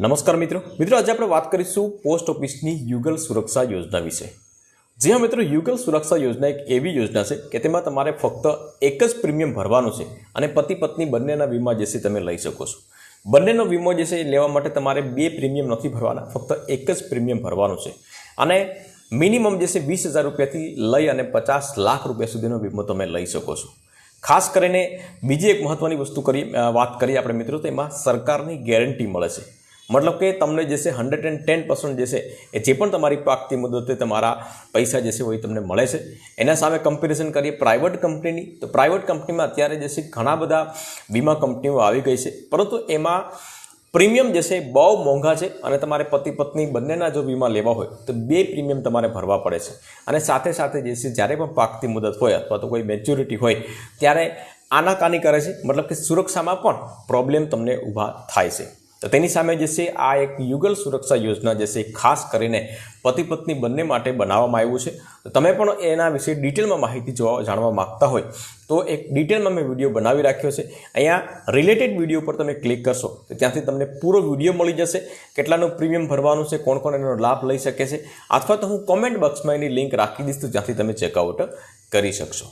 નમસ્કાર મિત્રો આજે આપણે વાત કરીશું પોસ્ટ ઓફિસની યુગલ સુરક્ષા યોજના વિશે। જી હા મિત્રો, યુગલ સુરક્ષા યોજના એક એવી યોજના છે કે તેમાં તમારે ફક્ત એક જ પ્રીમિયમ ભરવાનું છે અને પતિ પત્ની બંનેના વીમા જે છે તમે લઈ શકો છો। બંનેનો વીમો જે છે લેવા માટે તમારે બે પ્રીમિયમ નથી ભરવાના, ફક્ત એક જ પ્રીમિયમ ભરવાનું છે અને મિનિમમ જે છે 20,000 રૂપિયાથી લઈ અને 50 લાખ રૂપિયા સુધીનો વીમો તમે લઈ શકો છો। ખાસ કરીને બીજી એક મહત્વની વસ્તુ વાત કરીએ આપણે મિત્રો, તો એમાં સરકારની ગેરંટી મળે છે। मतलब કે તમને જે છે 110% જે છે એ જે પણ તમારી પાકતી મુદતે તમારા પૈસા જે છે એ તમને મળે છે। એના સામે કમ્પેરિઝન કરીએ પ્રાઇવેટ કંપનીની, તો પ્રાઇવેટ કંપનીમાં અત્યારે જે છે ઘણા બધા વીમા કંપનીઓ આવી ગઈ છે, પરંતુ એમાં પ્રીમિયમ જે છે બહુ મોંઘા છે અને તમારે પતિ પત્ની બંનેના જો વીમા લેવા હોય તો બે પ્રીમિયમ તમારે ભરવા પડે છે અને સાથે સાથે જે છે જ્યારે પણ પાકતી મુદત હોય અથવા તો કોઈ મેચ્યોરિટી હોય ત્યારે આનાકાની કરે છે, મતલબ કે સુરક્ષામાં પણ પ્રોબ્લેમ તમને ઊભા થાય છે। તો તેની સામે જે છે આ એક યુગલ સુરક્ષા યોજના જે છે ખાસ કરીને પતિ પત્ની બંને માટે બનાવવામાં આવ્યું છે। તો તમે પણ એના વિશે ડિટેલમાં માહિતી જાણવા માંગતા હોય તો એક ડિટેલમાં મેં વિડીયો બનાવી રાખ્યો છે। અહીંયા રિલેટેડ વિડીયો પર તમે ક્લિક કરશો તો ત્યાંથી તમને પૂરો વિડીયો મળી જશે, કેટલાનું પ્રીમિયમ ભરવાનું છે, કોણ કોણ એનો લાભ લઈ શકે છે, અથવા તો હું કોમેન્ટ બોક્સમાં એની લિંક રાખી દઈશ તો જ્યાંથી તમે ચેકઆઉટ કરી શકશો।